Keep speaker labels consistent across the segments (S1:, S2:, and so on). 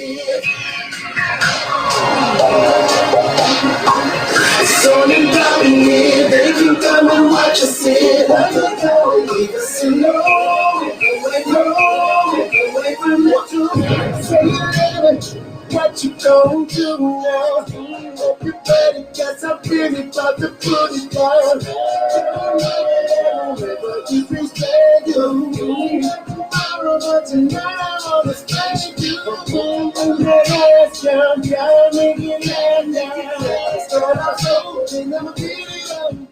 S1: kid. So you got me here, they can come and watch us sit. Let me go, leave us alone. Away from the door. Say you live it. What you gonna do now? Hope you better, guess I'm really about to put it down. Wherever you please beg you. Tomorrow, but tonight I wanna spend you. Boom, boom, let's jump down, make it land down. Start our soul, and I'm a video.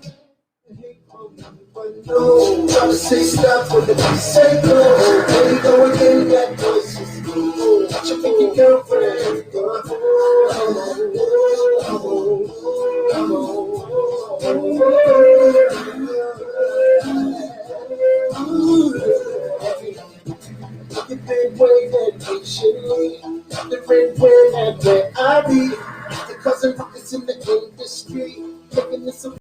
S1: No, I'm say stop when the beat say go. There you go again, that voice is cool. What you think your girlfriend? You been waiting patiently. The red way and where I be. The cousin rockets in the industry. Looking at some.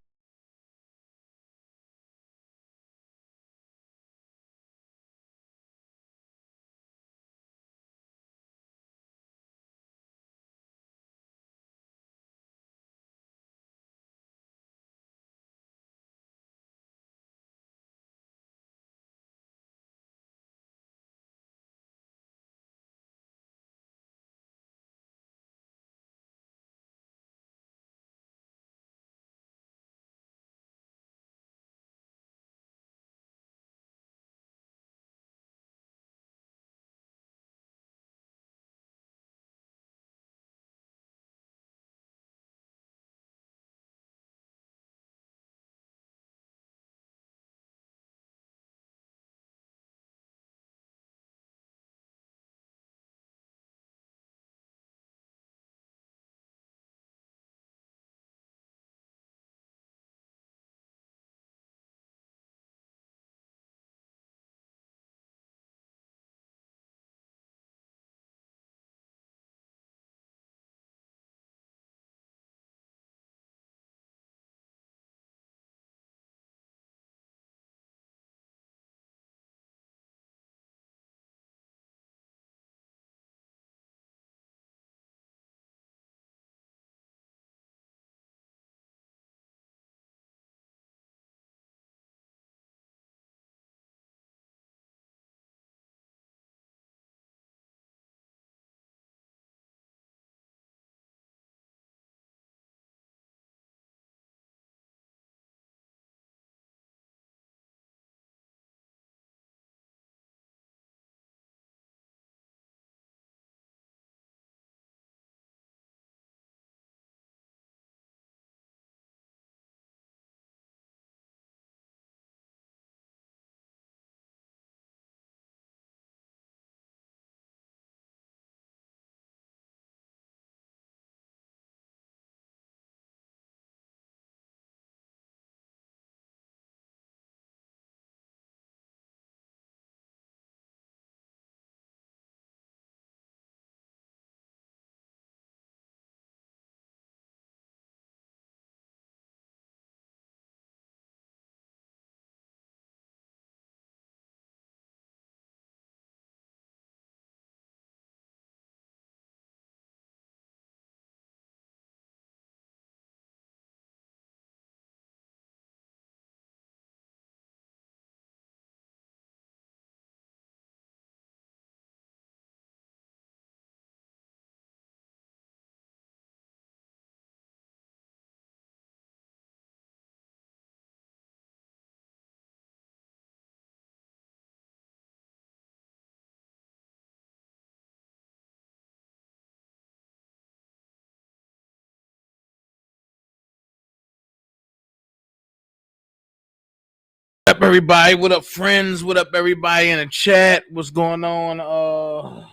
S2: What up, everybody? What up, friends? What up, everybody in the chat? What's going on?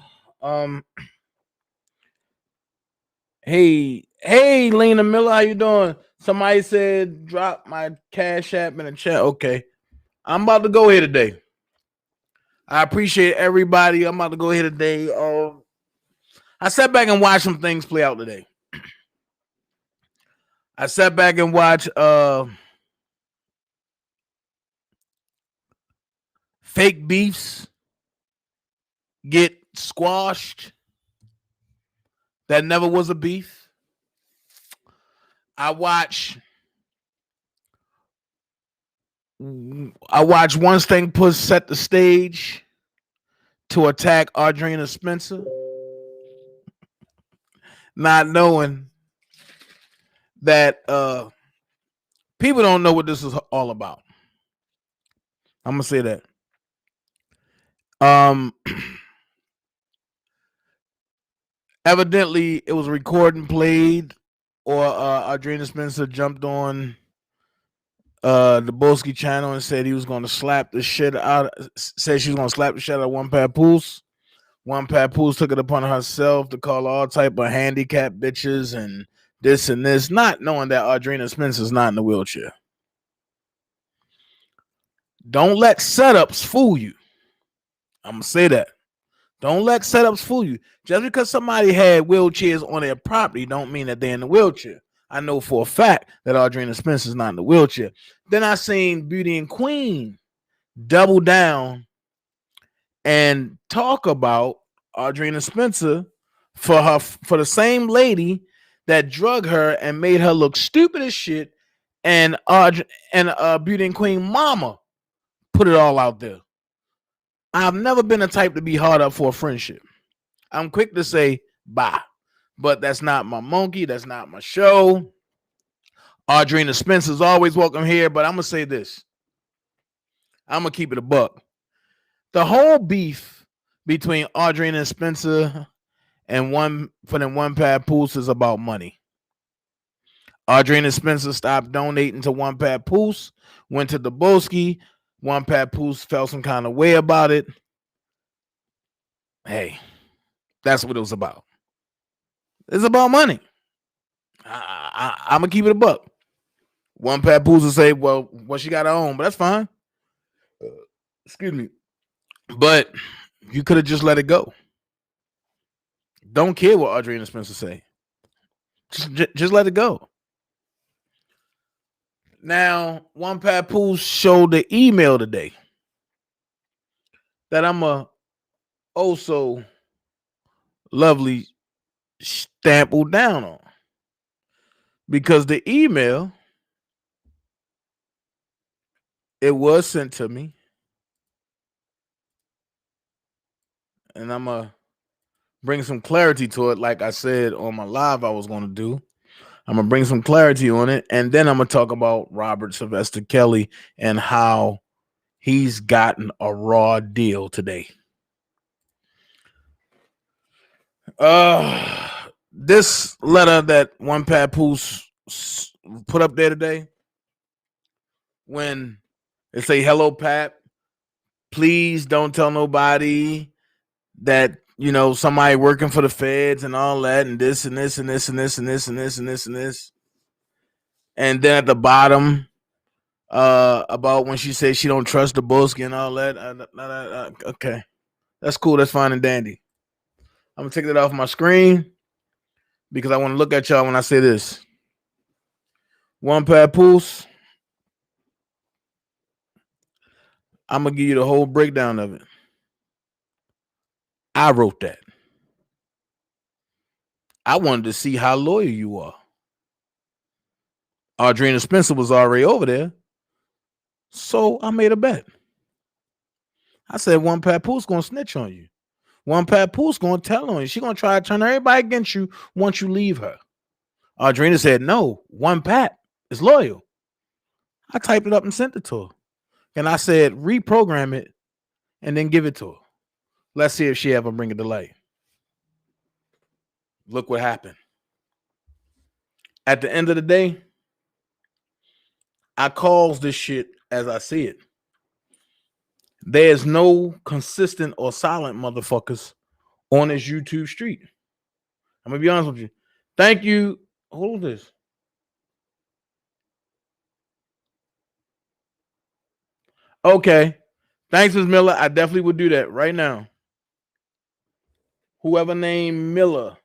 S2: Hey, Lena Miller, how you doing? Somebody said drop my cash app in the chat. Okay, I'm about to go here today. I appreciate everybody. I'm about to go here today. I sat back and watched some things play out today. I sat back and watched fake beefs get squashed. That never was a beef. I watch Once Thing Puss set the stage to attack Audrina Spencer, not knowing that people don't know what this is all about. I'm gonna say that. Evidently, it was recording played, or Audrina Spencer jumped on the Bolsky channel and said he was going to slap the shit out. Said she was going to slap the shit out of One Papoose. One Papoose took it upon herself to call all type of handicap bitches and this and this, not knowing that Audrina Spencer's not in the wheelchair. Don't let setups fool you. I'm gonna say that. Don't let setups fool you. Just because somebody had wheelchairs on their property don't mean that they're in the wheelchair. I know for a fact that Audrina Spencer's not in the wheelchair. Then I seen Beauty and Queen double down and talk about Audrina Spencer for the same lady that drug her and made her look stupid as shit, and Beauty and Queen mama put it all out there. I've never been the type to be hard up for a friendship. I'm quick to say bye, but that's not my monkey. That's not my show. Audrina Spencer's always welcome here, but I'm gonna say this. I'm gonna keep it a buck. The whole beef between Audrina and Spencer and One Papoose is about money. Audrina Spencer stopped donating to One Papoose, went to Dabrowski. One Papoose felt some kind of way about it. Hey, that's what it was about. It's about money. I'm gonna keep it a buck. One Papoose will say, "Well, she got her own," but that's fine. Excuse me, but you could have just let it go. Don't care what Audrina Spencer say. Just let it go. Now, One Papoose showed the email today that I'm a also lovely stampled down on, because the email, it was sent to me, and I'm gonna bring some clarity to it. Like I said on my live, I was gonna do. I'm gonna bring some clarity on it, and then I'm gonna talk about Robert Sylvester Kelly and how he's gotten a raw deal today. This letter that One Papoose put up there today, when they say, "Hello, Pap, please don't tell nobody that somebody working for the feds and all that, and this and this and this and this and this and this and this and this." And then at the bottom, about when she said she don't trust Dabrowski and all that. Okay, that's cool. That's fine and dandy. I'm gonna take that off my screen because I want to look at y'all when I say this. One Papoose, I'm gonna give you the whole breakdown of it. I wrote that. I wanted to see how loyal you are. Audrina Spencer was already over there, so I made a bet. I said, One Papoose gonna snitch on you. One Papoose gonna tell on you. She gonna try to turn everybody against you once you leave her. Audrina said, no, One Pat is loyal. I typed it up and sent it to her. And I said, reprogram it and then give it to her. Let's see if she ever bring it to light. Look what happened. At the end of the day, I calls this shit as I see it. There's no consistent or silent motherfuckers on this YouTube street. I'm gonna be honest with you. Thank you. Hold this. Okay. Thanks, Ms. Miller. I definitely would do that right now. Whoever named Miller,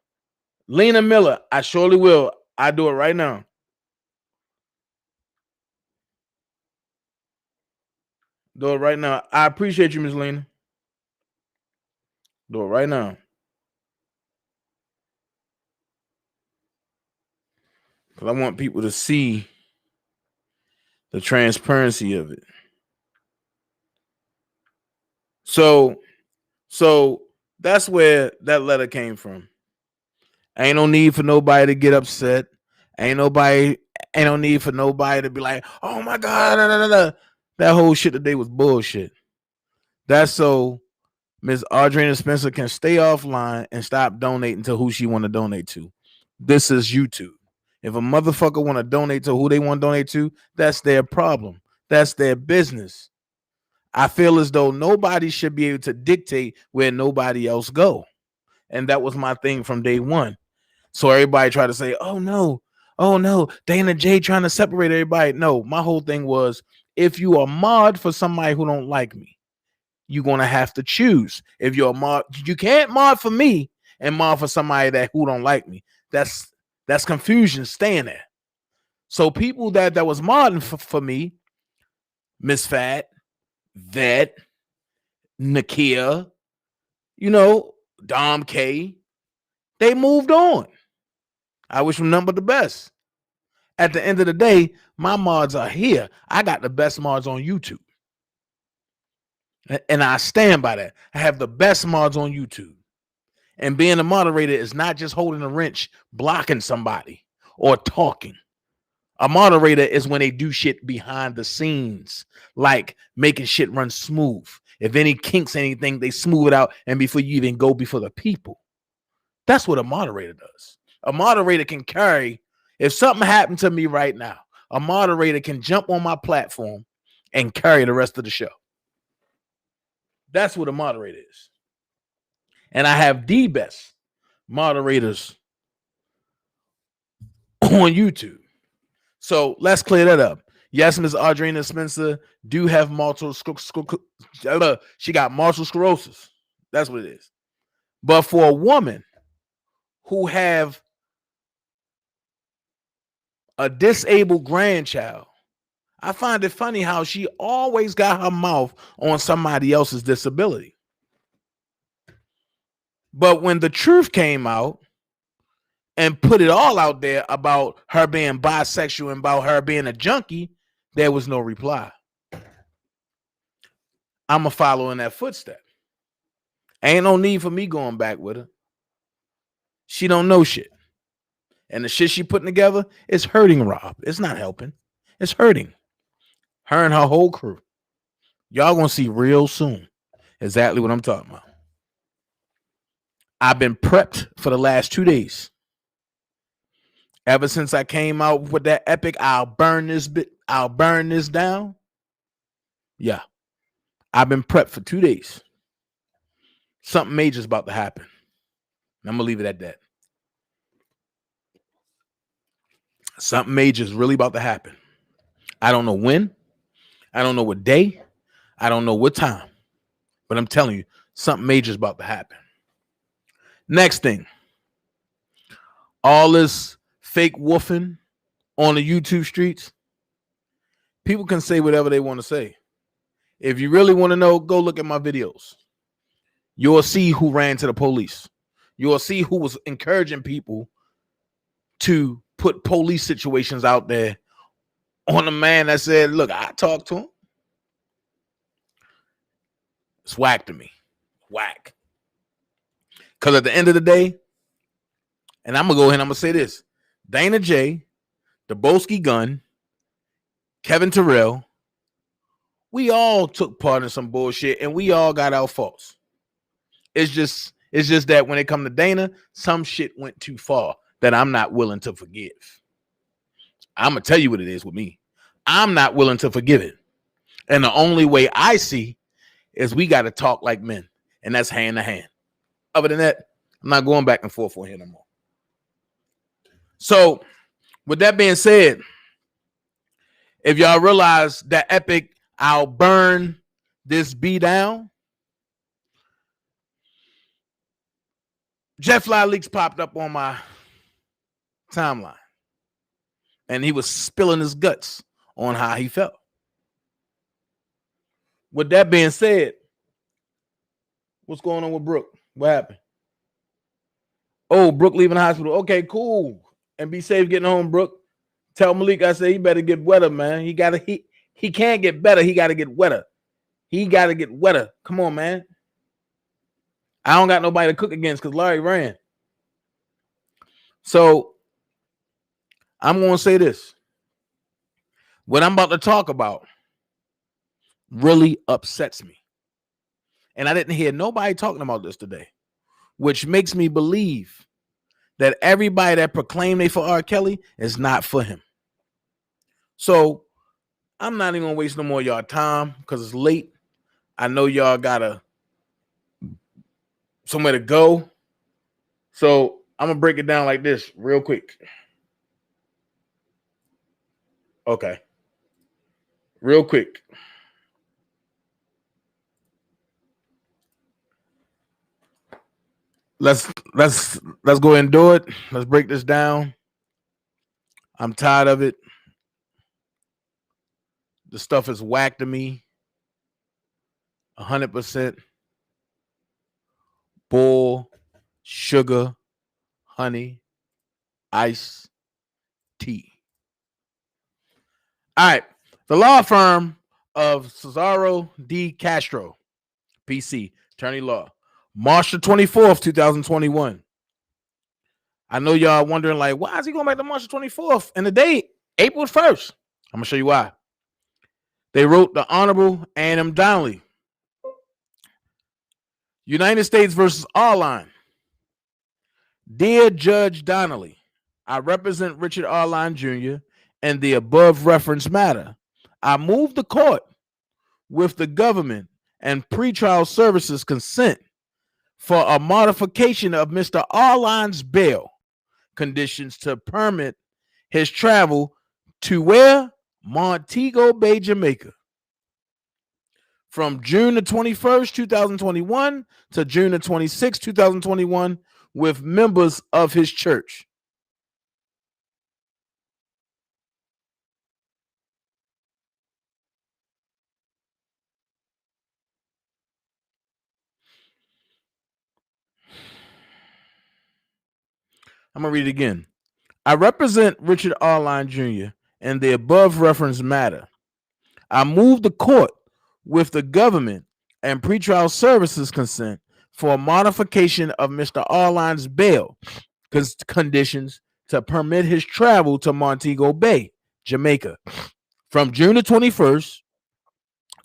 S2: Lena Miller, I surely will. I do it right now. Do it right now. I appreciate you, Ms. Lena. Do it right now. because I want people to see the transparency of it. So that's where that letter came from. Ain't no need for nobody to get upset. Ain't no need for nobody to be like, oh my God, nah, nah, nah. That whole shit today was bullshit. That's so Ms. Audrina Spencer can stay offline and stop donating to who she want to donate to. This is YouTube. If a motherfucker want to donate to who they want to donate to, that's their problem. That's their business. I feel as though nobody should be able to dictate where nobody else go. And that was my thing from day one. So everybody tried to say, oh no, Dana J trying to separate everybody. No, my whole thing was, if you are mod for somebody who don't like me, you're gonna have to choose. If you're a mod, you can't mod for me and mod for somebody that who don't like me. That's confusion staying there. So people that was modding for me, Miss Fat, Vet, Nakia, Dom K, they moved on. I wish them nothing but the best. At the end of the day, my mods are here. I got the best mods on YouTube. And I stand by that. I have the best mods on YouTube. And being a moderator is not just holding a wrench, blocking somebody, or talking. A moderator is when they do shit behind the scenes, like making shit run smooth. If any kinks, anything, they smooth it out. And before you even go before the people. That's what a moderator does. A moderator can carry, if something happened to me right now, a moderator can jump on my platform and carry the rest of the show. That's what a moderator is. And I have the best moderators on YouTube. So let's clear that up. Yes, Ms. Audrina Spencer do have multiple she got multiple sclerosis. That's what it is. But for a woman who have a disabled grandchild, I find it funny how she always got her mouth on somebody else's disability. But when the truth came out and put it all out there about her being bisexual and about her being a junkie, there was no reply. I'm a follow in that footstep. Ain't no need for me going back with her. She don't know shit. And the shit she putting together is hurting Rob. It's not helping. It's hurting. Her and her whole crew. Y'all gonna see real soon exactly what I'm talking about. I've been prepped for the last 2 days. Ever since I came out with that epic, I'll burn this down. Yeah. I've been prepped for 2 days. Something major is about to happen. I'm gonna leave it at that. Something major is really about to happen. I don't know when. I don't know what day. I don't know what time. But I'm telling you, something major is about to happen. Next thing. All this fake woofing on the YouTube streets. People can say whatever they want to say. If you really want to know, go look at my videos. You'll see who ran to the police. You'll see who was encouraging people to put police situations out there on a man that said, look, I talked to him. It's whack to me. Whack. Because at the end of the day, and I'm going to go ahead and I'm going to say this. Dana J, Daboski Gun, Kevin Terrell, we all took part in some bullshit and we all got our faults. It's just that when it comes to Dana, some shit went too far that I'm not willing to forgive. I'm going to tell you what it is with me. I'm not willing to forgive it. And the only way I see is we got to talk like men. And that's hand to hand. Other than that, I'm not going back and forth on here no more. So with that being said, if y'all realize that epic, I'll burn this B down. Jet Fly Leaks popped up on my timeline. And he was spilling his guts on how he felt. With that being said, what's going on with Brooke? What happened? Oh, Brooke leaving the hospital. Okay, cool. And be safe getting home, Brooke. Tell Malik I said he better get wetter, man. He can't get better. He got to get wetter. He got to get wetter. Come on, man. I don't got nobody to cook against because Larry ran. So I'm going to say this. What I'm about to talk about really upsets me. And I didn't hear nobody talking about this today, which makes me believe that everybody that proclaimed they for R. Kelly is not for him. So I'm not even going to waste no more of y'all time because it's late. I know y'all got somewhere to go. So I'm going to break it down like this real quick. Okay. Real quick. Let's go ahead and do it. Let's break this down. I'm tired of it. The stuff is whack to me. 100%. Bull, sugar, honey, ice, tea. All right. The law firm of Cesaro D. Castro, PC, attorney law, March the 24th, 2021. I know y'all wondering, like, why is he going back to March the 24th? And the date, April 1st. I'm going to show you why. They wrote the Honorable A.M. Donnelly. United States versus Arline. Dear Judge Donnelly, I represent Richard Arline Jr. and the above referenced matter. I move the court with the government and pretrial services consent for a modification of Mr. Arline's bail conditions to permit his travel to where? Montego Bay, Jamaica. From June the 21st, 2021 to June the 26th, 2021 with members of his church. I'm going to read it again. I represent Richard Arline Jr. and the above referenced matter. I move the court with the government and pretrial services consent for a modification of Mr. Arline's bail conditions to permit his travel to Montego Bay, Jamaica, from June the 21st,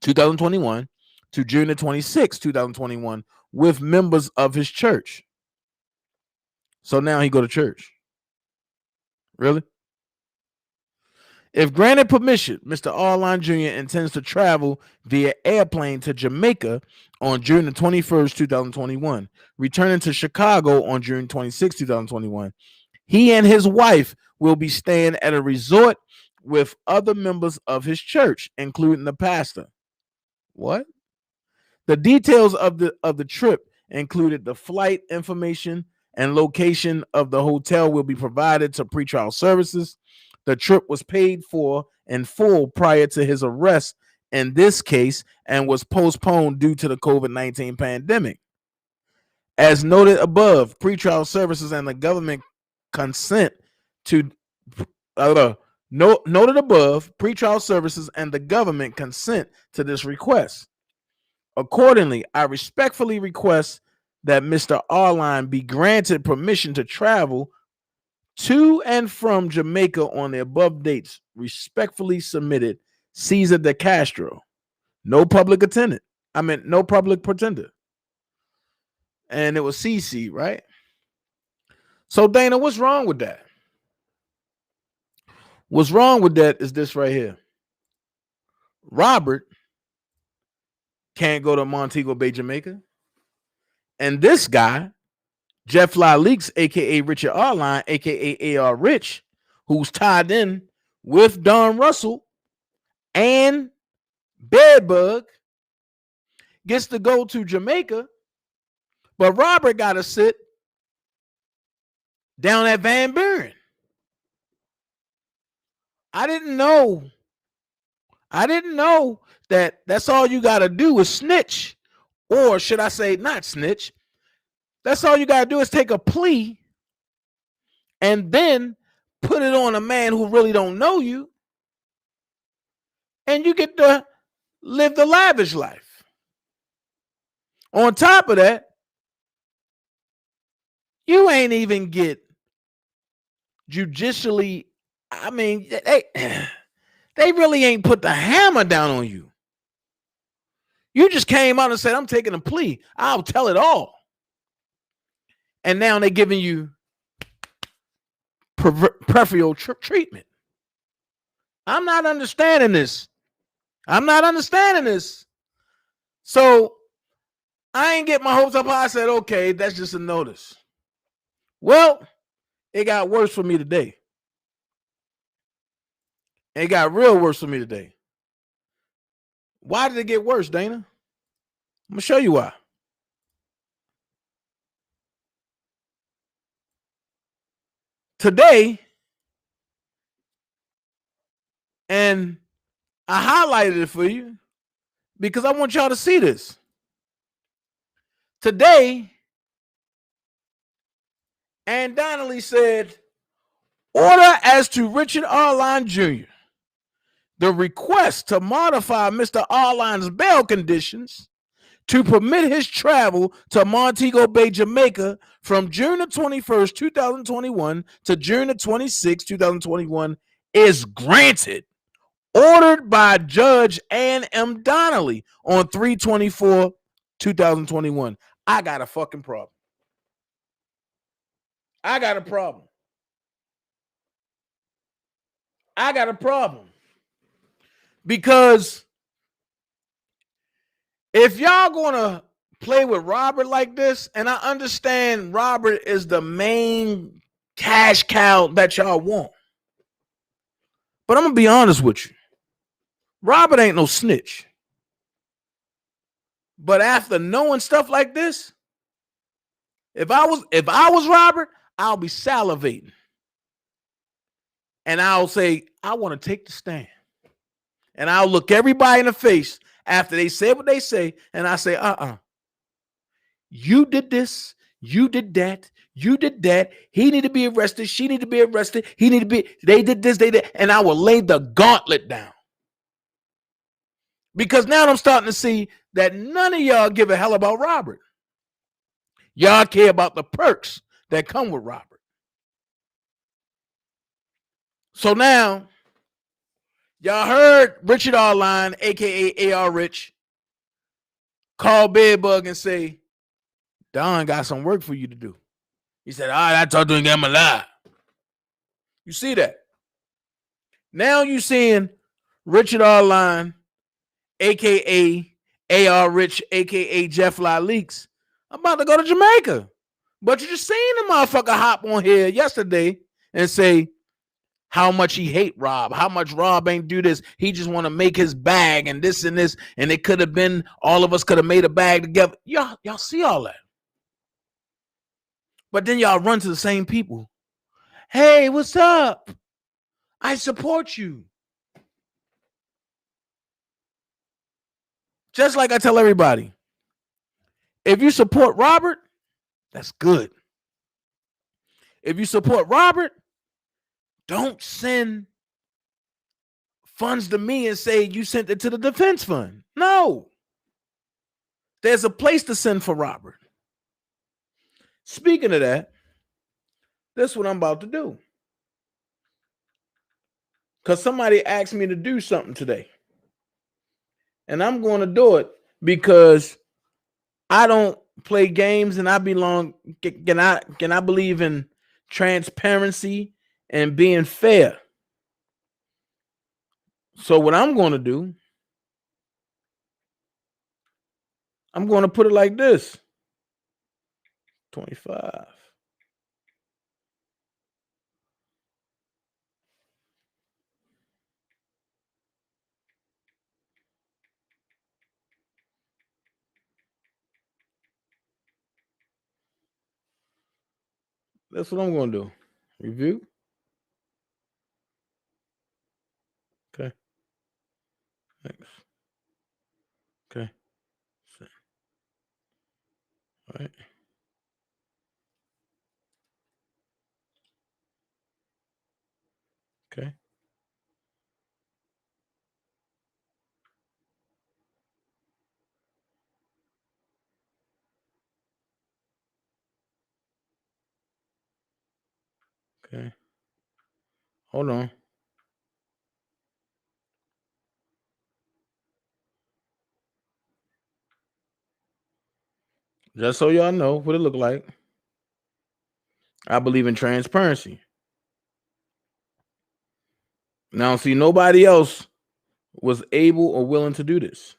S2: 2021 to June the 26th, 2021 with members of his church. So now he go to church. Really? If granted permission, Mr. Arline Jr. intends to travel via airplane to Jamaica on June the 21st, 2021, returning to Chicago on June 26, 2021. He and his wife will be staying at a resort with other members of his church, including the pastor. What? The details of the trip included the flight information and location of the hotel will be provided to pretrial services. The trip was paid for in full prior to his arrest in this case and was postponed due to the COVID-19 pandemic. As noted above, pretrial services and the government consent to noted above, pretrial services and the government consent to this request. Accordingly, I respectfully request that Mr. Arline be granted permission to travel to and from Jamaica on the above dates. Respectfully submitted, Cesar de Castro. No public attendant. No public pretender. And it was CC, right? So, Dana, what's wrong with that? What's wrong with that is this right here. Robert can't go to Montego Bay, Jamaica. And this guy, Jeff Fly Leaks, a.k.a. Richard Arline, a.k.a. A.R. Rich, who's tied in with Don Russell and Bedbug, gets to go to Jamaica, but Robert got to sit down at Van Buren. I didn't know that that's all you got to do is snitch, or should I say not snitch. That's all you got to do is take a plea and then put it on a man who really don't know you, and you get to live the lavish life. On top of that, you ain't even get judicially, I mean, they really ain't put the hammer down on you. You just came out and said, I'm taking a plea. I'll tell it all. And now they're giving you preferential treatment. I'm not understanding this. So I ain't get my hopes up high. I said, okay, that's just a notice. Well, it got worse for me today. It got real worse for me today. Why did it get worse, Dana? I'm going to show you why. Today, and I highlighted it for you because I want y'all to see this. Today, Ann Donnelly said, order as to Richard Arline Jr. The request to modify Mr. Arline's bail conditions to permit his travel to Montego Bay, Jamaica from June the 21st, 2021 to June the 26th, 2021 is granted. Ordered by Judge Ann M. Donnelly on 3/24/2021. I got a fucking problem. I got a problem. Because if y'all gonna play with Robert like this, and I understand Robert is the main cash cow that y'all want, but I'm gonna be honest with you. Robert ain't no snitch. But after knowing stuff like this, if I was Robert, I'll be salivating. And I'll say, I want to take the stand. And I'll look everybody in the face after they say what they say, and I say, you did this, you did that, you did that. He need to be arrested, she need to be arrested, they did this, they did, and I will lay the gauntlet down. Because now I'm starting to see that none of y'all give a hell about Robert. Y'all care about the perks that come with Robert. So now, y'all heard Richard Arline, a.k.a. A.R. Rich, call Bedbug and say, Don got some work for you to do. He said, all right, I talked to him, I'm alive. You see that? Now you seeing Richard Arline, a.k.a. A.R. Rich, a.k.a. Jeff La Leaks, about to go to Jamaica. But you just seen the motherfucker hop on here yesterday and say how much he hate Rob, how much Rob ain't do this. He just want to make his bag and this, and it could have been, all of us could have made a bag together. Y'all see all that. But then y'all run to the same people. Hey, what's up? I support you. Just like I tell everybody, if you support Robert, that's good. If you support Robert, don't send funds to me and say you sent it to the defense fund. No. There's a place to send for Robert. Speaking of that, that's what I'm about to do. Because somebody asked me to do something today. And I'm going to do it because I don't play games, and I believe in transparency and being fair. So what I'm going to do, I'm going to put it like this. 25. That's what I'm going to do. Review. Okay. Next. Okay. All right. Okay. Okay. Hold on. Just so y'all know what it look like. I believe in transparency. Now, see, nobody else was able or willing to do this.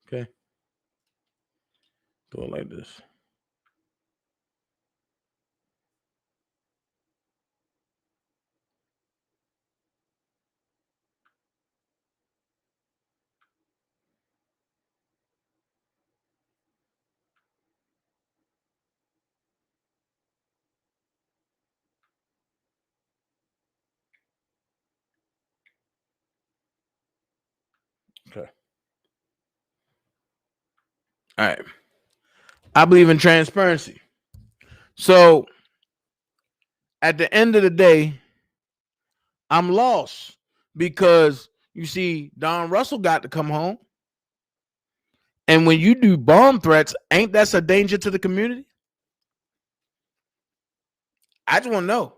S2: Okay. Do it like this. Okay. All right. I believe in transparency. So at the end of the day, I'm lost because you see, Don Russell got to come home. And when you do bomb threats, ain't that a danger to the community? I just want to know.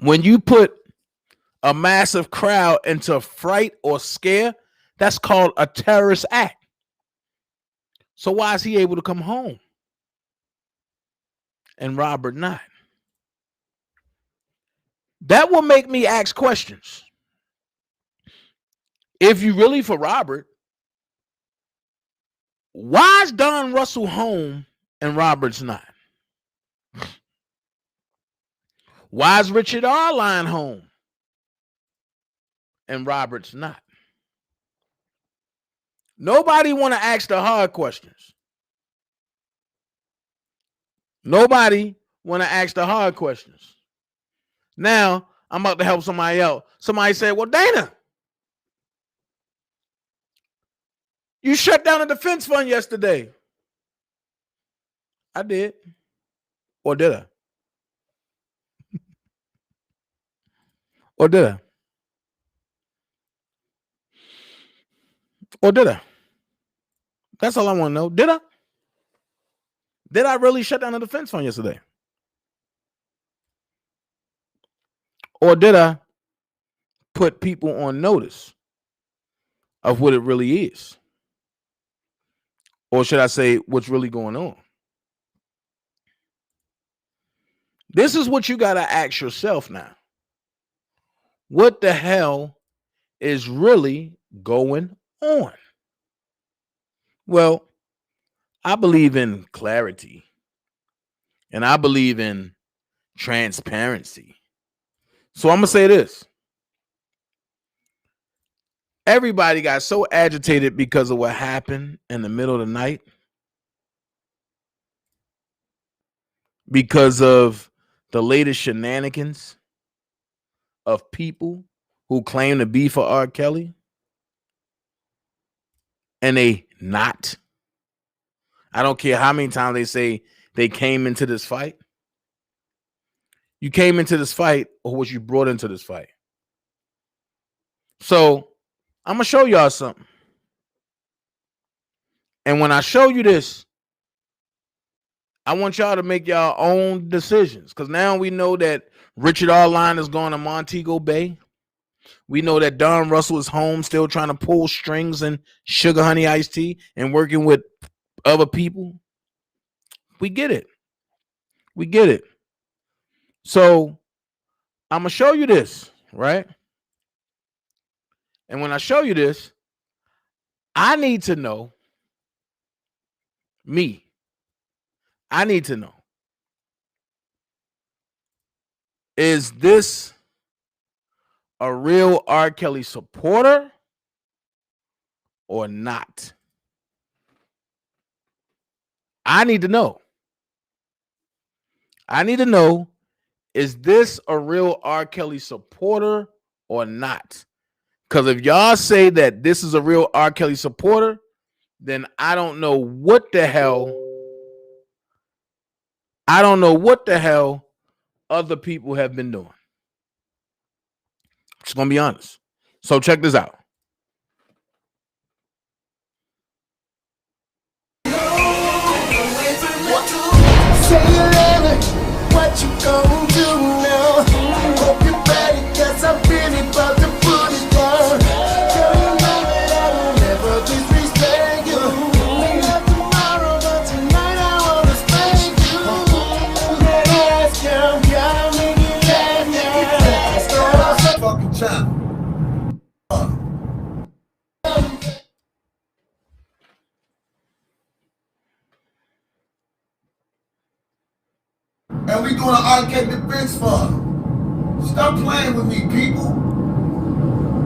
S2: When you put a massive crowd into fright or scare, that's called a terrorist act. So why is he able to come home and Robert not? That will make me ask questions. If you really for Robert, why is Don Russell home and Robert's not? Why is Richard Arline home and Robert's not? Nobody want to ask the hard questions. Nobody want to ask the hard questions. Now, I'm about to help somebody else. Somebody said, well, Dana, you shut down a defense fund yesterday. I did. Or did I? Or did I? Or did I? That's all I want to know. Did I? Did I really shut down a defense fund yesterday? Or did I put people on notice of what it really is? Or should I say what's really going on? This is what you got to ask yourself now. What the hell is really going on? Well, I believe in clarity and I believe in transparency. So I'm going to say this. Everybody got so agitated because of what happened in the middle of the night, because of the latest shenanigans of people who claim to be for R. Kelly, and they not. I don't care how many times they say they came into this fight. You came into this fight, or was you brought into this fight? So I'm gonna show y'all something. And when I show you this, I want y'all to make y'all own decisions. Because now we know that Richard Arline is going to Montego Bay. We know that Don Russell is home still trying to pull strings and sugar honey iced tea and working with other people. We get it. We get it. So I'm going to show you this, right? And when I show you this, I need to know, I need to know, is this a real R. Kelly supporter or not? I need to know. I need to know, is this a real R. Kelly supporter or not? Because if y'all say that this is a real R. Kelly supporter, then I don't know what the hell. I don't know what the hell other people have been doing. Just gonna be honest. So check this out.
S1: What you gonna do now? Hope you're ready, cause I'm really about to put it down. Girl, you know that I will never disrespect you. We love tomorrow, but tonight I wanna spank you. That ass, girl, gotta make it last now. Start off some fucking chop. And we doing an arcade defense fund. Stop playing with me, people.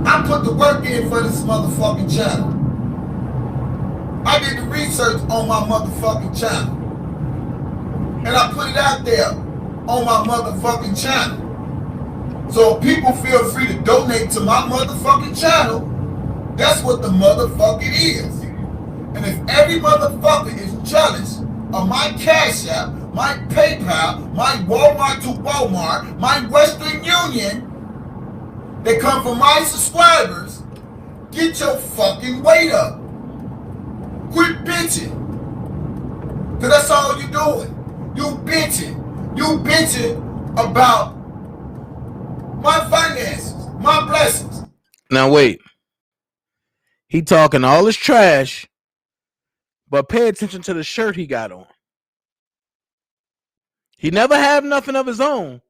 S1: I put the work in for this motherfucking channel. I did the research on my motherfucking channel. And I put it out there on my motherfucking channel. So if people feel free to donate to my motherfucking channel, that's what the motherfucker is. And if every motherfucker is jealous of my Cash App, my PayPal, my Walmart to Walmart, my Western Union, they come from my subscribers, get your fucking weight up. Quit bitching. Cause that's all you doing. You bitching. You bitching about my finances, my blessings.
S2: Now wait. He talking all his trash, but pay attention to the shirt he got on. He never have nothing of his own.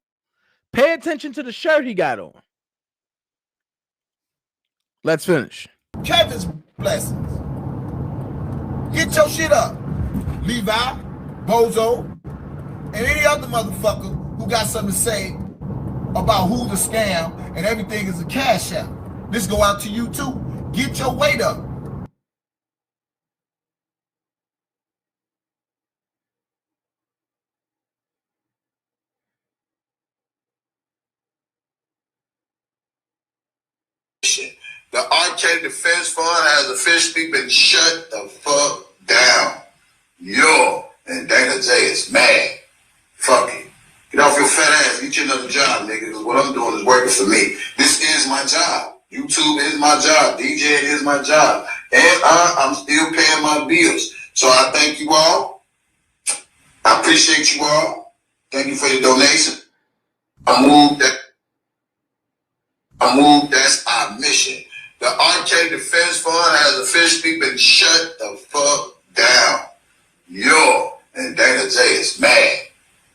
S2: Pay attention to the shirt he got on. Let's finish.
S1: Kevin's blessings. Get your shit up. Levi, Bozo, and any other motherfucker who got something to say about who's a scam and everything is a Cash App. This go out to you too. Get your weight up. The Arcade Defense Fund has officially been shut the fuck down. Yo, and Dana J is mad. Fuck it. Get off your fat ass. Get you another job, nigga. Because what I'm doing is working for me. This is my job. YouTube is my job. DJing is my job. And I'm still paying my bills. So I thank you all. I appreciate you all. Thank you for your donation. That's our mission. The Arcade Defense Fund has officially been shut the fuck down. Yo, and Dana J is mad.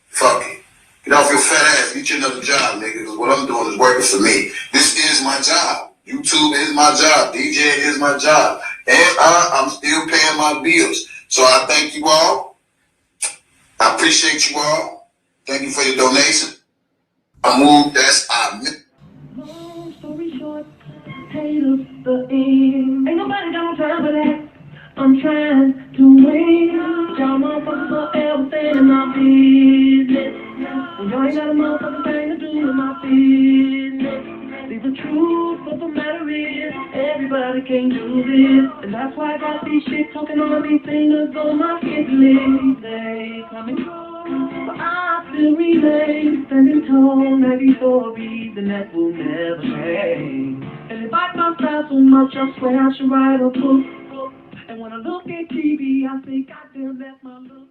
S1: Fuck it. Get off your fat ass. Get you another job, nigga. Because what I'm doing is working for me. This is my job. YouTube is my job. DJing is my job. And I'm still paying my bills. So I thank you all. I appreciate you all. Thank you for your donation. That's our mission.
S3: Long story short, haters the end. Ain't nobody got no time for that. I'm trying to win. Y'all motherfuckers forever staying in my business. And y'all ain't got a motherfucking thing to do with my business. See, the truth of the matter is, everybody can't do this. And that's why I got these shit talking on these fingers on my hit list. They coming through, but I still remain standing tall. 94 reason that will never change. And if I talk about so much, I swear I should write a book. And when I look at TV, I think, goddamn, that's my look.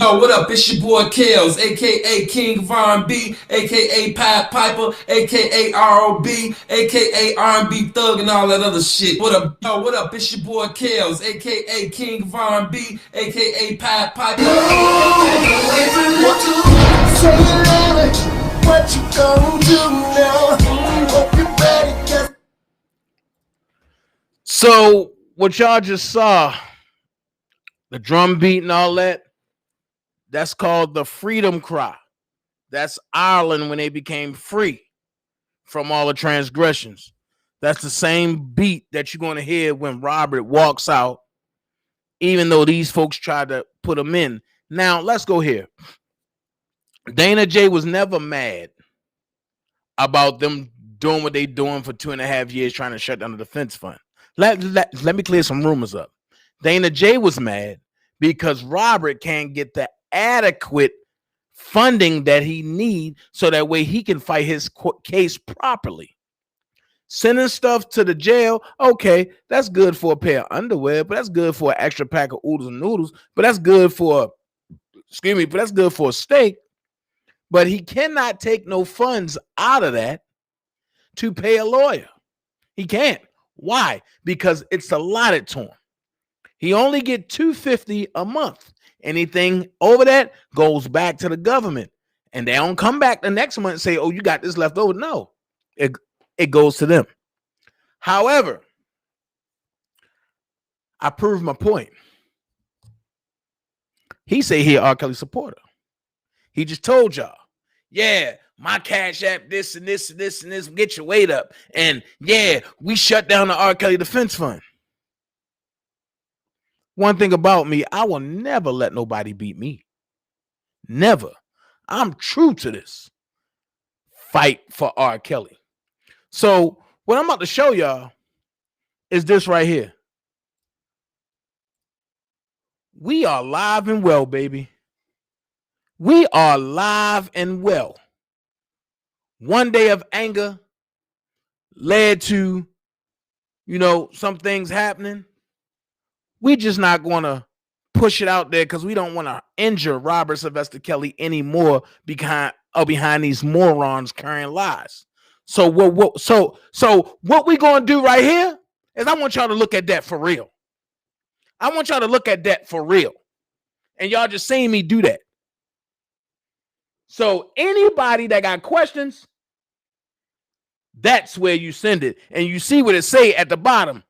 S4: Yo, what up? It's your boy Kels, aka King of R&B, aka Pied Piper, aka R.O.B., aka R&B Thug, and all that other shit. What up? Yo, what up? It's your boy Kels, aka King of R&B, aka Pied Piper.
S1: Say it louder, what you gonna do now? Hope you're ready, 'cause
S2: So what y'all just saw, the drum beat and all that, that's called the freedom cry. That's Ireland when they became free from all the transgressions. That's the same beat that you're going to hear when Robert walks out, even though these folks tried to put him in. Now, let's go here. Dana J was never mad about them doing what they doing for 2.5 years trying to shut down the defense fund. Let me clear some rumors up. Dana J was mad because Robert can't get the adequate funding that he need so that way he can fight his case properly. Sending stuff to the jail, okay, that's good for a pair of underwear, but that's good for an extra pack of oodles and noodles, but that's good for, but that's good for a steak. But he cannot take no funds out of that to pay a lawyer. He can't. Why? Because it's allotted to him. He only get $250 a month. Anything over that goes back to the government, and they don't come back the next month and say, "Oh, you got this left over." No, it goes to them. However, I proved my point. He say he R. Kelly supporter. He just told y'all, yeah, my Cash App, this and this and this and this, get your weight up. And yeah, we shut down the R. Kelly Defense Fund. One thing about me, I will never let nobody beat me. Never. I'm true to this. Fight for R. Kelly. So what I'm about to show y'all is this right here. We are live and well, baby. We are live and well. One day of anger led to, some things happening. We just not going to push it out there because we don't want to injure Robert Sylvester Kelly anymore behind these morons carrying lies. So what we going to do right here is I want y'all to look at that for real. I want y'all to look at that for real. And y'all just seen me do that. So anybody that got questions, that's where you send it. And you see what it say at the bottom.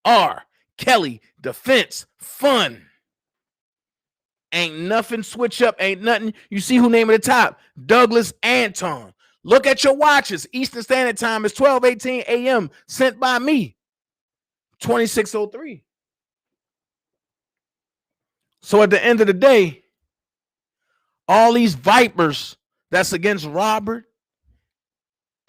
S2: R. Kelly Defense Fund. Ain't nothing switch up. Ain't nothing. You see who name at the top. Douglas Anton. Look at your watches. Eastern Standard Time is 12:18 a.m. Sent by me. 26:03. So at the end of the day, all these vipers that's against Robert,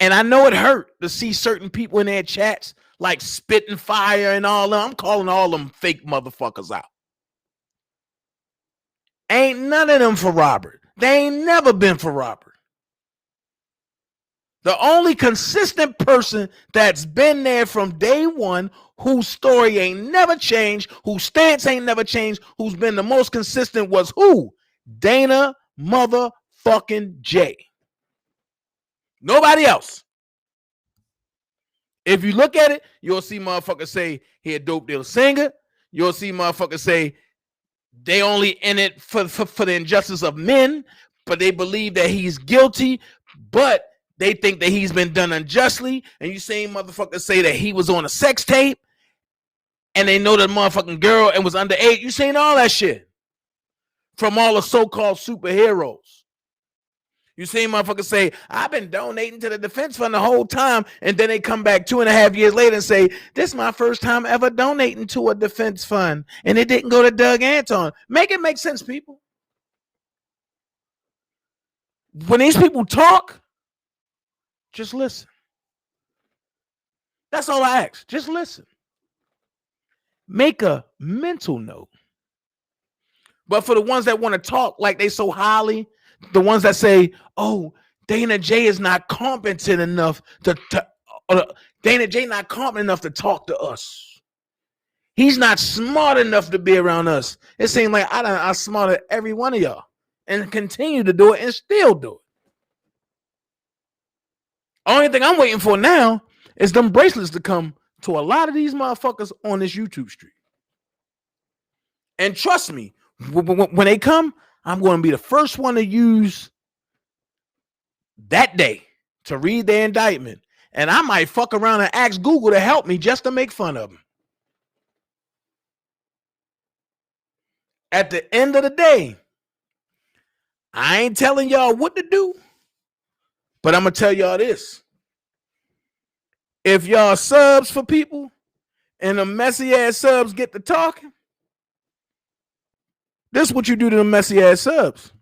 S2: and I know it hurt to see certain people in their chats like spitting fire and all that. I'm calling all them fake motherfuckers out. Ain't none of them for Robert. They ain't never been for Robert. The only consistent person that's been there from day one, whose story ain't never changed, whose stance ain't never changed, who's been the most consistent was who? Dana motherfucking J. Nobody else. If you look at it, you'll see motherfuckers say he a dope deal singer. You'll see motherfuckers say they only in it for the injustice of men, but they believe that he's guilty, but they think that he's been done unjustly. And you see motherfuckers say that he was on a sex tape and they know that motherfucking girl and was underage. You seen all that shit from all the so-called superheroes. You see motherfuckers say, I've been donating to the defense fund the whole time. And then they come back 2.5 years later and say, this is my first time ever donating to a defense fund. And it didn't go to Doug Anton. Make it make sense, people. When these people talk, just listen. That's all I ask. Just listen. Make a mental note. But for the ones that want to talk like they so highly, the ones that say, oh, Dana J is not competent enough Dana J not competent enough to talk to us. He's not smart enough to be around us. It seems like I smarter every one of y'all. and continue to do it and still do it. Only thing I'm waiting for now is them bracelets to come to a lot of these motherfuckers on this YouTube street. And trust me, when they come, I'm going to be the first one to use that day to read their indictment. And I might fuck around and ask Google to help me just to make fun of them. At the end of the day, I ain't telling y'all what to do, but I'm going to tell y'all this. If y'all subs for people and the messy ass subs get to talking, this is what you do to the messy ass subs.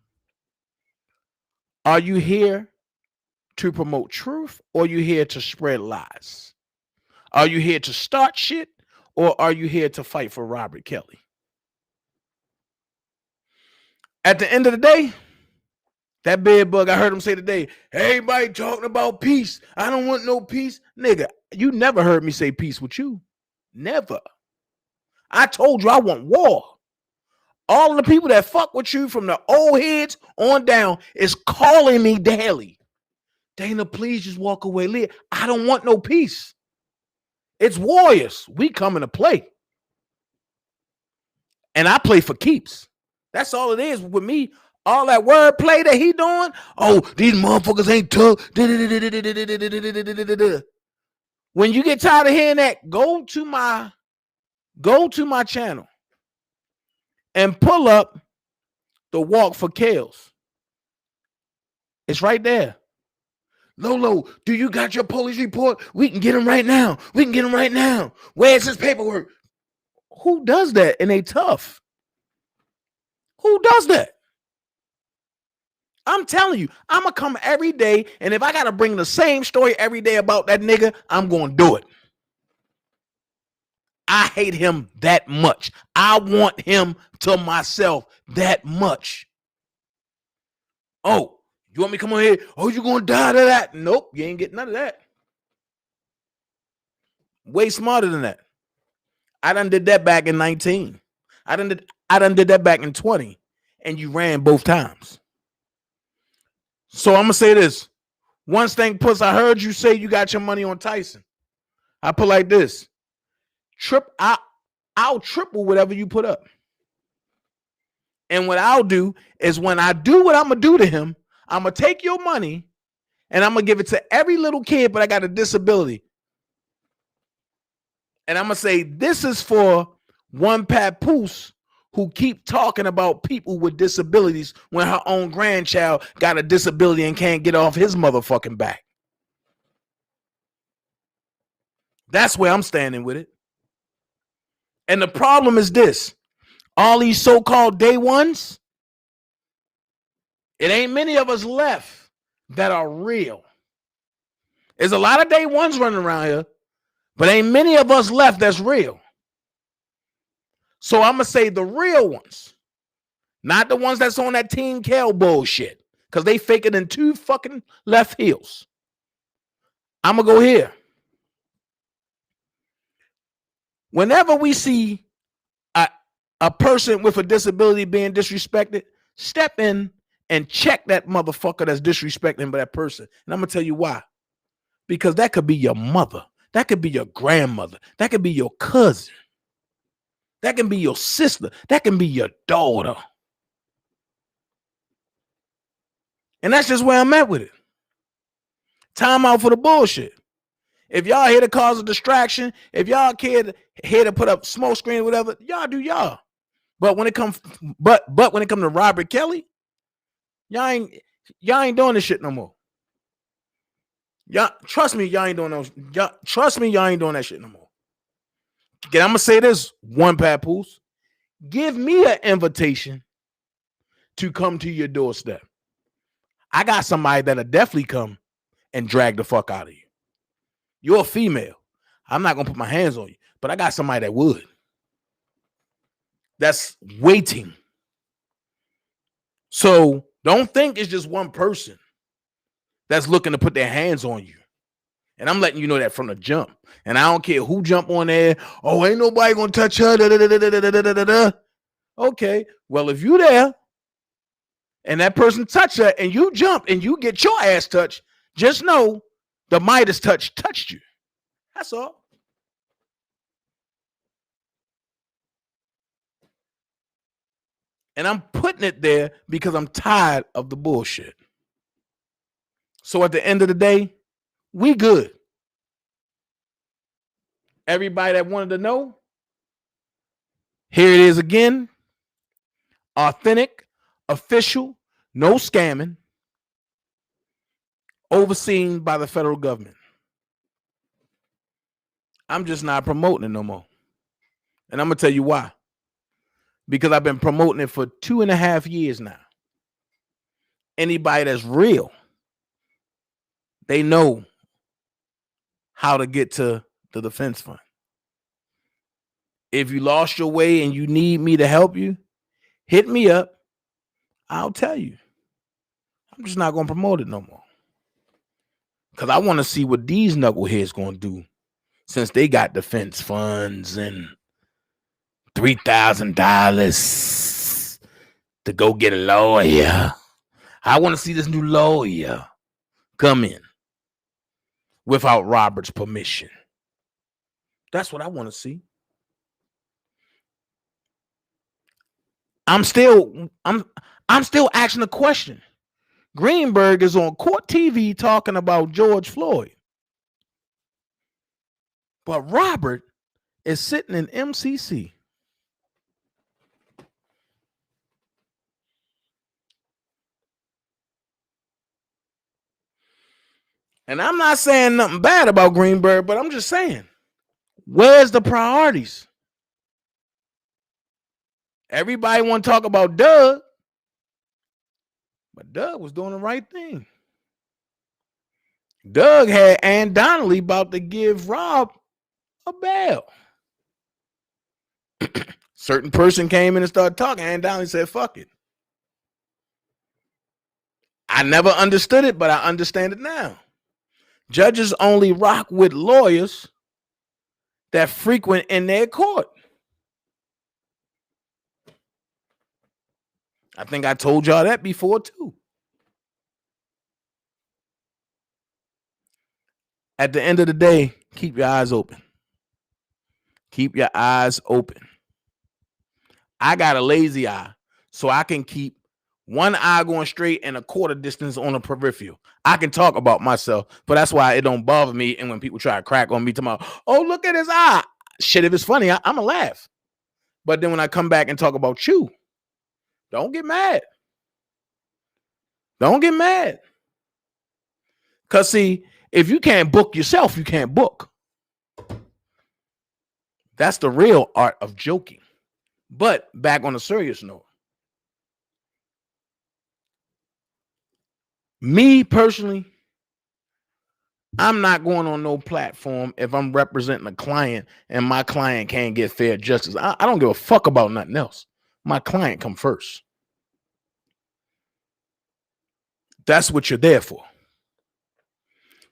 S2: Are you here to promote truth, or are you here to spread lies? Are you here to start shit, or are you here to fight for Robert Kelly? At the end of the day, that bed bug, I heard him say today, everybody talking about peace. I don't want no peace. Nigga, you never heard me say peace with you. Never. I told you I want war. All of the people that fuck with you from the old heads on down is calling me daily. Dana, please just walk away. Leah, I don't want no peace. It's warriors. We coming to play. And I play for keeps. That's all it is with me. All that word play that he doing. Oh, these motherfuckers ain't tough. When you get tired of hearing that, go to my channel and pull up the Walk for Kales. It's right there. Lolo, do you got your police report? We can get him right now. We can get him right now. Where's his paperwork? Who does that? And they tough. Who does that? I'm telling you, I'm going to come every day, and if I got to bring the same story every day about that nigga, I'm going to do it. I hate him that much. I want him to myself that much. Oh, you want me to come on here? Oh, you going to die to that? Nope, you ain't getting none of that. Way smarter than that. I done did that back in 19. I done did that back in 20, and you ran both times. So I'm going to say this. One thing, Puss, I heard you say you got your money on Tyson. I put like this. I'll triple whatever you put up. And what I'll do is when I do what I'm going to do to him, I'm going to take your money and I'm going to give it to every little kid, but I got a disability. And I'm going to say, this is for one papoose who keep talking about people with disabilities when her own grandchild got a disability and can't get off his motherfucking back. That's where I'm standing with it. And the problem is this. All these so-called day ones, it ain't many of us left that are real. There's a lot of day ones running around here, but ain't many of us left that's real. So I'm going to say the real ones, not the ones that's on that Team Kel bullshit, because they faker than two fucking left heels. I'm going to go here. Whenever we see a person with a disability being disrespected, step in and check that motherfucker that's disrespecting that person. And I'm going to tell you why. Because that could be your mother. That could be your grandmother. That could be your cousin. That can be your sister. That can be your daughter. And that's just where I'm at with it. Time out for the bullshit. If y'all here to cause a distraction, if y'all here to put up smoke screen or whatever, y'all do y'all. But when it comes, but when it comes to Robert Kelly, y'all ain't doing this shit no more. Y'all trust me, y'all ain't doing those. Trust me, y'all ain't doing that shit no more. Again, I'm gonna say this one papoose. Give me an invitation to come to your doorstep. I got somebody that'll definitely come and drag the fuck out of you. You're a female. I'm not gonna put my hands on you, but I got somebody that would. That's waiting. So don't think it's just one person that's looking to put their hands on you. And I'm letting you know that from the jump. And I don't care who jump on there. Oh, ain't nobody gonna touch her. Okay. Well, if you there and that person touch her and you jump and you get your ass touched, just know the Midas touch touched you. That's all. And I'm putting it there because I'm tired of the bullshit. So at the end of the day, we good. Everybody that wanted to know, here it is again. Authentic, official, no scamming, overseen by the federal government. I'm just not promoting it no more. And I'm going to tell you why. Because I've been promoting it for 2.5 years now. Anybody that's real, they know how to get to the defense fund. If you lost your way and you need me to help you, hit me up. I'll tell you. I'm just not going to promote it no more. Because I want to see what these knuckleheads going to do since they got defense funds and $3,000 to go get a lawyer. I want to see this new lawyer come in without Robert's permission. That's what I want to see. I'm still asking the question. Greenberg is on court TV talking about George Floyd. But Robert is sitting in MCC. And I'm not saying nothing bad about Greenberg, but I'm just saying, where's the priorities? Everybody want to talk about Doug, but Doug was doing the right thing. Doug had Ann Donnelly about to give Rob a bail. Certain person came in and started talking. Ann Donnelly said, fuck it. I never understood it, but I understand it now. Judges only rock with lawyers that frequent in their court. I think I told y'all that before too. At the end of the day, keep your eyes open. Keep your eyes open. I got a lazy eye, so I can keep one eye going straight and a quarter distance on the peripheral. I can talk about myself, but that's why it don't bother me. And when people try to crack on me, tomorrow, oh, look at his eye. Shit, if it's funny, I'm going to laugh. But then when I come back and talk about you, don't get mad. Don't get mad. Because, see, if you can't book yourself, you can't book. That's the real art of joking. But back on a serious note, me personally, I'm not going on no platform if I'm representing a client and my client can't get fair justice. I don't give a fuck about nothing else. My client come first. That's what you're there for.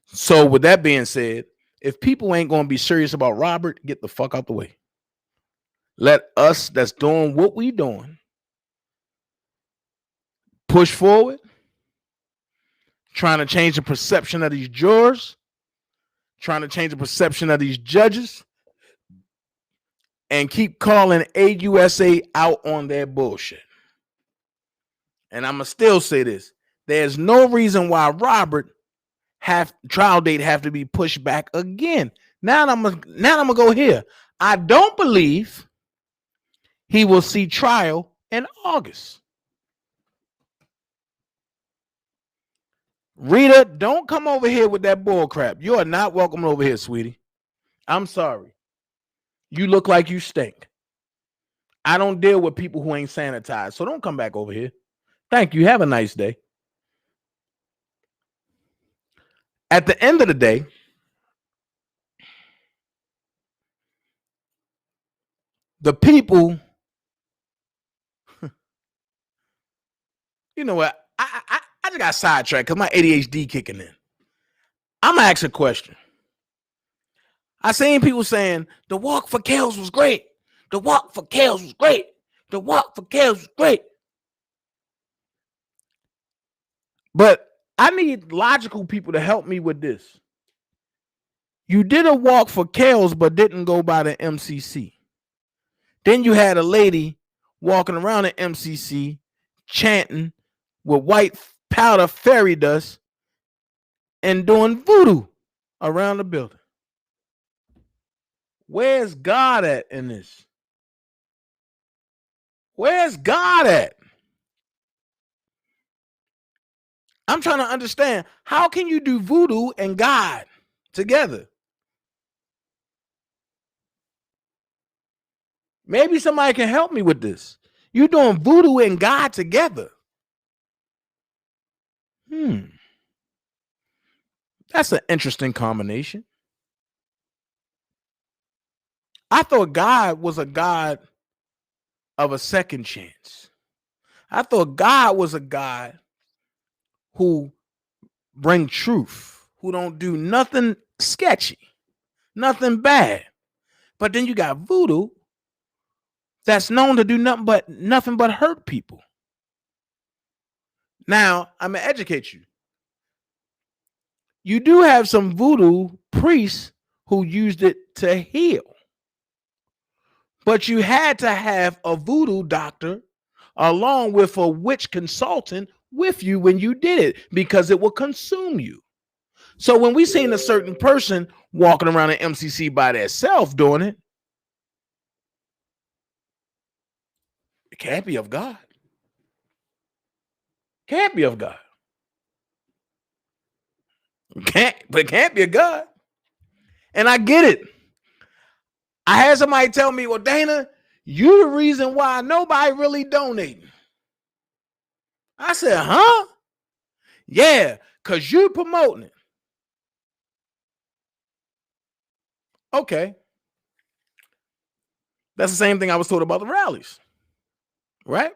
S2: So with that being said, if people ain't going to be serious about Robert, get the fuck out the way. Let us that's doing what we doing push forward, trying to change the perception of these jurors, trying to change the perception of these judges, and keep calling AUSA out on their bullshit. And I'm going to still say this. There's no reason why Robert trial date have to be pushed back again. Now I'm gonna go here. I don't believe he will see trial in August. Rita, don't come over here with that bull crap. You are not welcome over here, sweetie. I'm sorry. You look like you stink. I don't deal with people who ain't sanitized, so don't come back over here. Thank you. Have a nice day. At the end of the day, the people, you know what? I just got sidetracked because my ADHD kicking in. I'm going to ask a question. I seen people saying, the walk for Kels was great. The walk for Kels was great. The walk for Kels was great. But I need logical people to help me with this. You did a walk for Kels, but didn't go by the MCC. Then you had a lady walking around the MCC chanting with white powder fairy dust and doing voodoo around the building. Where's God at in this? Where's God at? I'm trying to understand, how can you do voodoo and God together? Maybe somebody can help me with this. You're doing voodoo and God together. That's an interesting combination. I thought God was a God of a second chance. I thought God was a God who bring truth, who don't do nothing sketchy, nothing bad. But then you got voodoo that's known to do nothing but hurt people. Now, I'm going to educate you. You do have some voodoo priests who used it to heal. But you had to have a voodoo doctor along with a witch consultant with you when you did it, because it will consume you. So when we seen a certain person walking around an MCC by themselves doing it, it can't be of God. Can't be of God. It can't be of God. And I get it. I had somebody tell me, well, Dana, you the reason why nobody really donating. I said, huh? Yeah, because you promoting it. Okay. That's the same thing I was told about the rallies. Right?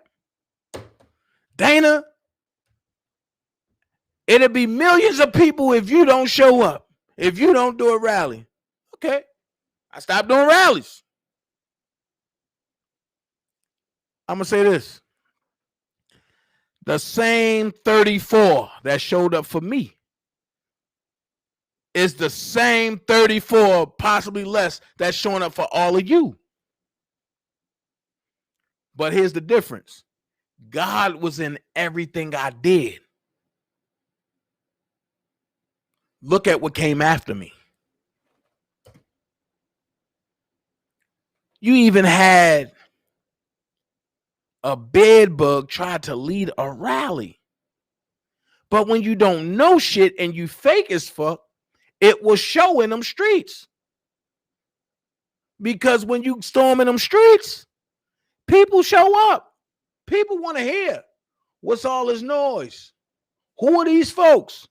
S2: Dana, it'll be millions of people if you don't show up, if you don't do a rally. Okay. I stopped doing rallies. I'm going to say this. The same 34 that showed up for me is the same 34, possibly less, that's showing up for all of you. But here's the difference. God was in everything I did. Look at what came after me. You even had a bed bug try to lead a rally. But when you don't know shit and you fake as fuck, it will show in them streets. Because when you storm in them streets, people show up. People want to hear, what's all this noise? Who are these folks?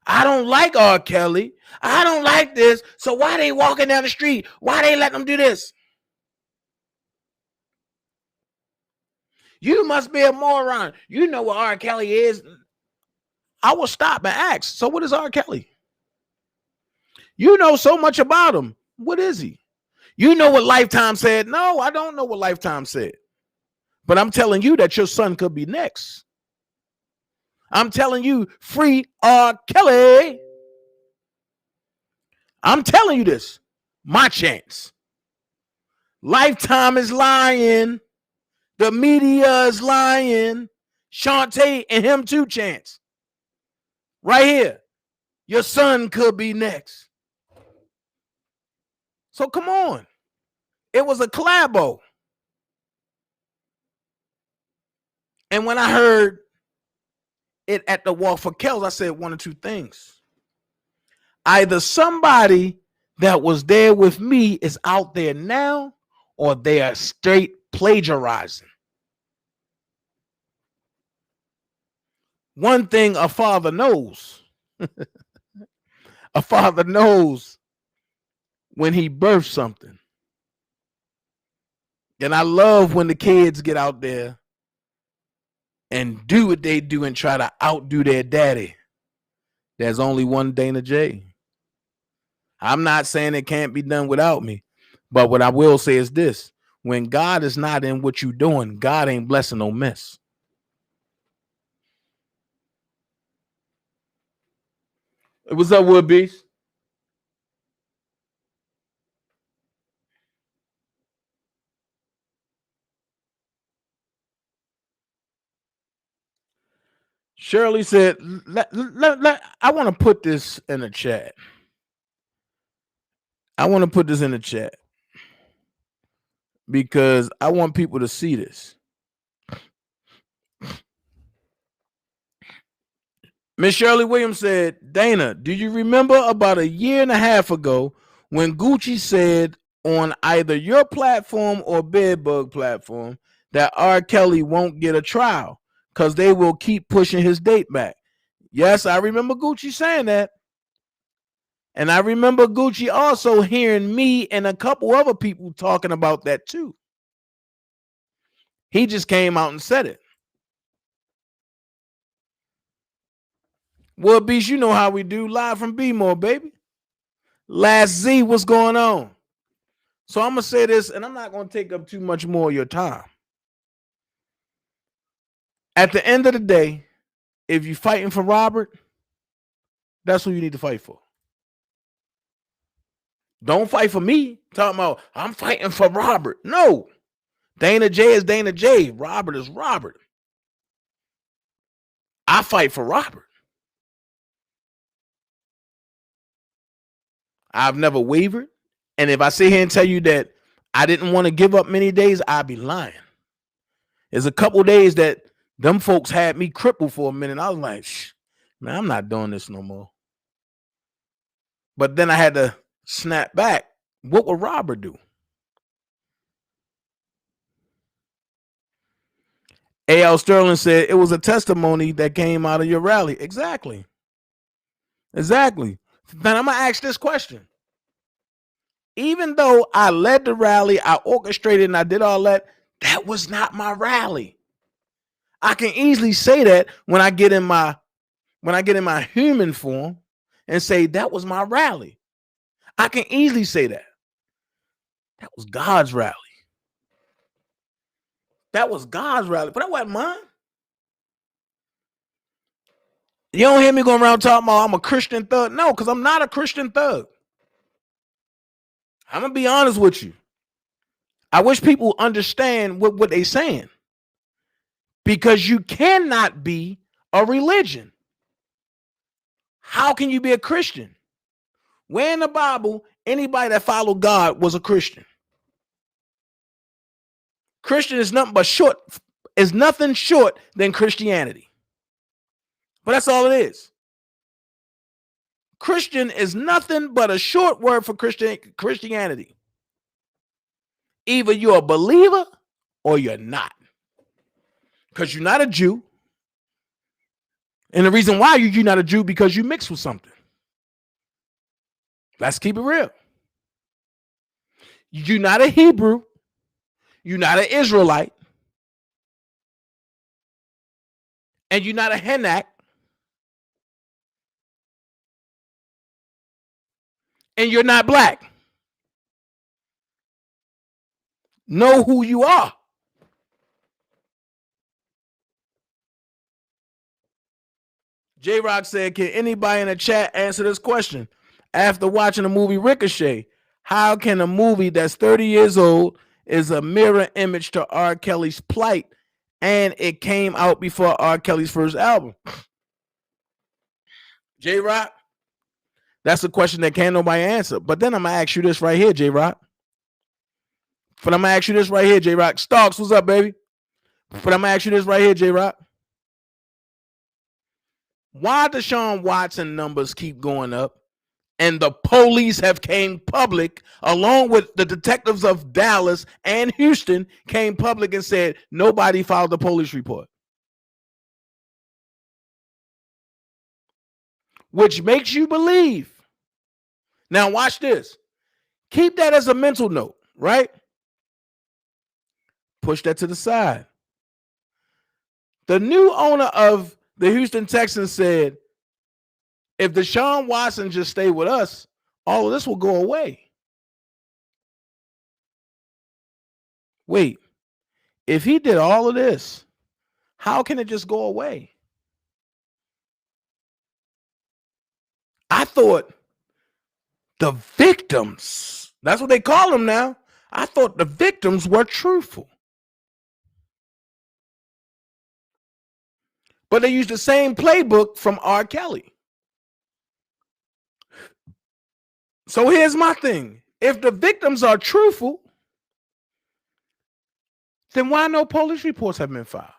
S2: I don't like R. Kelly. I don't like this. So why they walking down the street? Why they letting them do this? You must be a moron. You know what R. Kelly is. I will stop and ask, so what is R. Kelly? You know so much about him. What is he? You know what Lifetime said? No, I don't know what Lifetime said. But I'm telling you that your son could be next. I'm telling you, free R. Kelly. I'm telling you this. My chance. Lifetime is lying. The media is lying. Shantae and him too, chance. Right here. Your son could be next. So come on. It was a collabo. And when I heard it at the Walk for Kels, I said one or two things. Either somebody that was there with me is out there now, or they are straight plagiarizing. One thing a father knows. A father knows when he births something. And I love when the kids get out there and do what they do and try to outdo their daddy. There's only one Dana J. I'm not saying it can't be done without me, but what I will say is this. When God is not in what you're doing, God ain't blessing no mess. What's up, Wood Beast? Shirley said, I want to put this in the chat. I want to put this in the chat because I want people to see this. Miss Shirley Williams said, Dana, do you remember about a year and a half ago when Gucci said on either your platform or Bedbug platform that R. Kelly won't get a trial because they will keep pushing his date back? Yes, I remember Gucci saying that. And I remember Gucci also hearing me and a couple other people talking about that too. He just came out and said it. Well, Beast, you know how we do. Live from B-More, baby. Last Z, what's going on? So I'm going to say this, and I'm not going to take up too much more of your time. At the end of the day, if you're fighting for Robert, that's who you need to fight for. Don't fight for me. Talking about, I'm fighting for Robert. No. Dana J is Dana J. Robert is Robert. I fight for Robert. I've never wavered. And if I sit here and tell you that I didn't want to give up many days, I'd be lying. There's a couple days that them folks had me crippled for a minute. I was like, man, I'm not doing this no more. But then I had to snap back. What would Robert do? A.L. Sterling said it was a testimony that came out of your rally. Exactly. Then I'm going to ask this question. Even though I led the rally, I orchestrated and I did all that, that was not my rally. I can easily say that when I get in my human form and say that was my rally. I can easily say that. That was God's rally. That was God's rally, but that wasn't mine. You don't hear me going around talking about I'm a Christian thug. No, because I'm not a Christian thug. I'm going to be honest with you. I wish people understand what they're saying. Because you cannot be a religion. How can you be a Christian? Where in the Bible, anybody that followed God was a Christian? Christian is nothing short than Christianity. But that's all it is. Christian is nothing but a short word for Christianity. Either you're a believer or you're not. Because you're not a Jew. And the reason why you're not a Jew because you mixed with something. Let's keep it real. You're not a Hebrew. You're not an Israelite. And you're not a Henak. And you're not black. Know who you are. J-Rock said, can anybody in the chat answer this question? After watching the movie Ricochet, how can a movie that's 30 years old is a mirror image to R. Kelly's plight and it came out before R. Kelly's first album? J-Rock, that's a question that can't nobody answer. But then I'm going to ask you this right here, J-Rock. Starks, what's up, baby? But I'm going to ask you this right here, J-Rock. Why Deshaun Watson numbers keep going up and the police have came public along with the detectives of Dallas and Houston came public and said nobody filed the police report? Which makes you believe. Now watch this. Keep that as a mental note, right? Push that to the side. The new owner of the Houston Texans said, if Deshaun Watson just stay with us, all of this will go away. Wait, if he did all of this, how can it just go away? I thought the victims, that's what they call them now. I thought the victims were truthful. But they used the same playbook from R. Kelly. So here's my thing. If the victims are truthful, then why no police reports have been filed?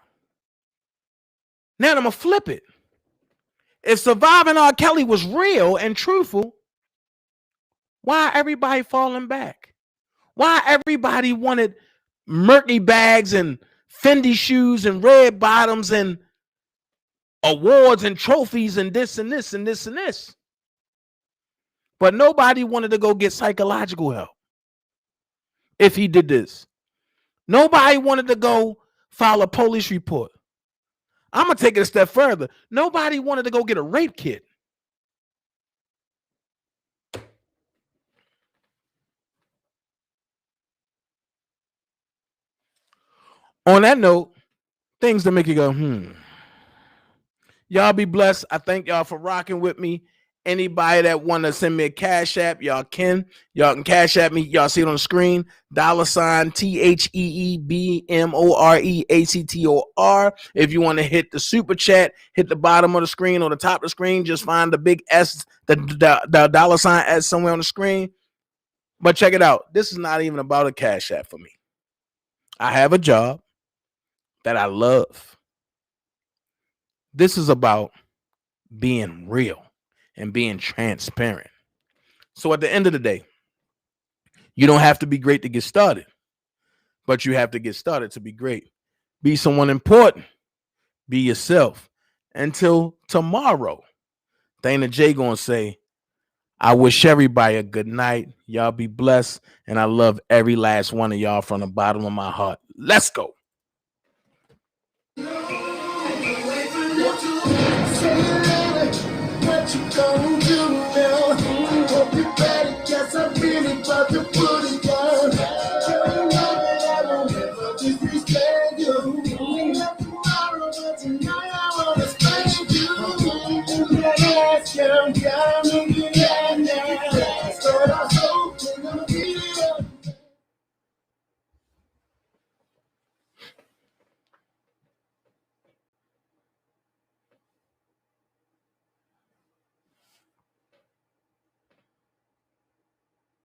S2: Now I'm going to flip it. If surviving R. Kelly was real and truthful, why everybody falling back? Why everybody wanted Merky bags and Fendi shoes and red bottoms and awards and trophies and this and this and this and this? But nobody wanted to go get psychological help if he did this. Nobody wanted to go file a police report. I'm going to take it a step further. Nobody wanted to go get a rape kit. On that note, things to make you go, Y'all be blessed. I thank y'all for rocking with me. Anybody that want to send me a cash app, y'all can cash app me. Y'all see it on the screen. $TheeBMoreACTOR. If you want to hit the super chat, hit the bottom of the screen or the top of the screen. Just find the big S, the $S somewhere on the screen. But check it out. This is not even about a cash app for me. I have a job that I love. This is about being real and being transparent. So at the end of the day, you don't have to be great to get started, but you have to get started to be great. Be someone important. Be yourself. Until tomorrow, Dana J gonna say, I wish everybody a good night. Y'all be blessed. And I love every last one of y'all from the bottom of my heart. Let's go.
S1: What you gonna do now? Hope you better, guess I'm really about to put it down. You know that I won't ever disrespect you. Tomorrow, but tonight I wanna spank you. That ass, young,